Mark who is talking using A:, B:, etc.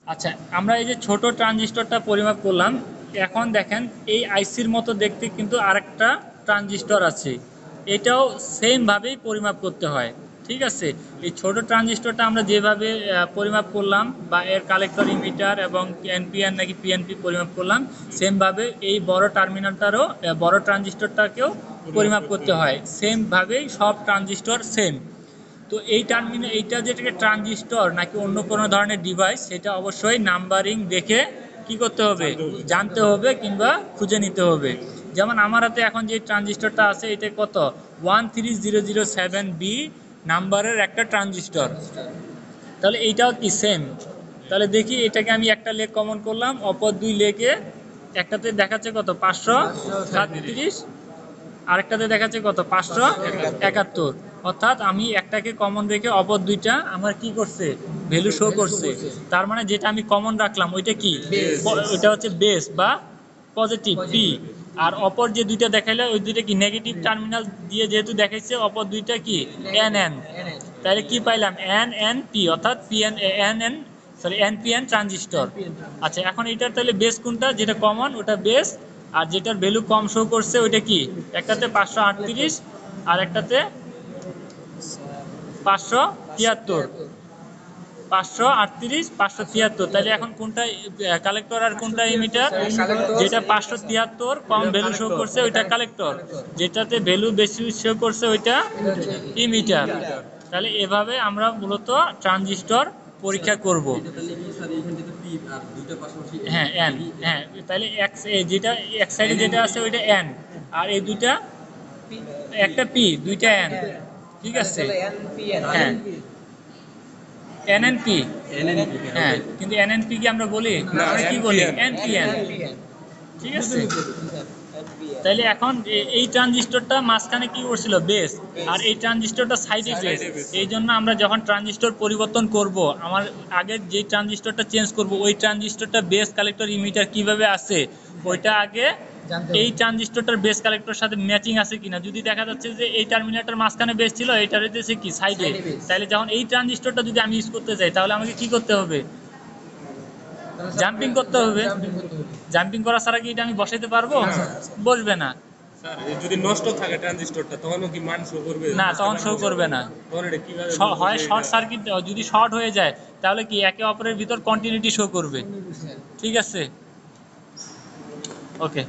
A: আচ্ছা, আমরা এই যে ছোট ট্রানজিস্টরটা পরিমাপ করলাম। এখন দেখেন এই আইসির মতো দেখতে কিন্তু আরেকটা ট্রানজিস্টর আছে, এটাও সেমভাবেই পরিমাপ করতে হয়। ঠিক আছে, এই ছোট ট্রানজিস্টরটা আমরা যেভাবে পরিমাপ করলাম বা এর কালেক্টর ইমিটার এবং এনপিএন নাকি পিএনপি পরিমাপ করলাম, সেমভাবে এই বড় টার্মিনালটারও বড় ট্রানজিস্টরটাকেও পরিমাপ করতে হয়। সেমভাবেই সব ট্রানজিস্টর সেম। তো এইটা যেটাকে ট্রানজিস্টর নাকি অন্য কোনো ধরনের ডিভাইস, সেটা অবশ্যই নাম্বারিং দেখে কি করতে হবে, জানতে হবে কিংবা খুঁজে নিতে হবে। যেমন আমার হাতে এখন যে ট্রানজিস্টরটা আছে, এটা কত 13007B নাম্বারের একটা ট্রানজিস্টর। তাহলে এইটাও কি সেম? তাহলে দেখি, এটাকে আমি একটা লেগ কমন করলাম, অপর দুই লেগে একটাতে দেখাচ্ছে কত 537, আরেকটাতে দেখাচ্ছে কত 571। অর্থাৎ আমি একটাকে কমন রেখে অপর দুইটা আমার কি করছে, ভ্যালু শো করছে। তার মানে যেটা আমি কমন রাখলাম ওইটা কি, ওইটা হচ্ছে বেস বা পজিটিভ পি। আর অপর যে দুইটা দেখাইলে ওই দুইটা কি নেগেটিভ টার্মিনাল দিয়ে যেহেতু দেখাইছে, অপর দুইটা কি এন এন। তাহলে কি পাইলাম, এন এন পি, অর্থাৎ P N N N sorry NPN transistor. আচ্ছা, এখন এটার তাহলে বেস কোনটা, যেটা কমন ওটা বেস, আর যেটার ভ্যালু কম শো করছে ওইটা কি, একটাতে 538 আর একটাতে 573। 538 573, তাহলে এখন কোনটা কালেক্টর আর কোনটা ইমিটার? যেটা 573 কম ভ্যালু শো করছে ওইটা কালেক্টর, যেটাতে ভ্যালু বেশি শো করছে ওইটা ইমিটার। তাহলে এভাবে আমরা মূলত ট্রানজিস্টর পরীক্ষা করব। হ্যাঁ এন, হ্যাঁ তাহলে যেটা এক সাইডে যেটা আছে ওইটা এন, আর এই দুইটা একটা পি, দুইটা এন। ঠিক আছে, হ্যাঁ এনএনপি, হ্যাঁ কিন্তু এনএনপি কি আমরা বলি, আমরা কি বলি এনপিএন। ঠিক আছে, তাইলে এখন এই ট্রানজিস্টরটা মাঝখানে কি করছিল, বেস, আর এই ট্রানজিস্টরটা সাইডে বেস। এই জন্য আমরা যখন ট্রানজিস্টর পরিবর্তন করব, আমার আগের যে ট্রানজিস্টরটা চেঞ্জ করব, ওই ট্রানজিস্টরটা বেস কালেক্টর ইমিটার কিভাবে আছে ওইটা আগে এই ট্রানজিস্টরটার বেস কালেক্টরের সাথে ম্যাচিং আছে কিনা। যদি দেখা যাচ্ছে যে এই টার্মিনালটার মাঝখানে বেস ছিল, এটার হচ্ছে কি সাইডে, তাহলে যখন এই ট্রানজিস্টরটা যদি আমি ইউজ করতে চাই, তাহলে আমাকে কি করতে হবে, জাম্পিং করতে হবে। জাম্পিং করা ছাড়া কি এটা আমি বসাইতে পারবো? বসবে না।
B: যদি নষ্ট থাকে ট্রানজিস্টরটা তখনও কি মান শো করবে?
A: না, তখন শো করবে না।
B: তখন এটা কিভাবে
A: হয় শর্ট সার্কিট, যদি শর্ট হয়ে যায় তাহলে কি একে অপরের ভিতর কন্টিনিউটি শো করবে। ঠিক আছে, ওকে।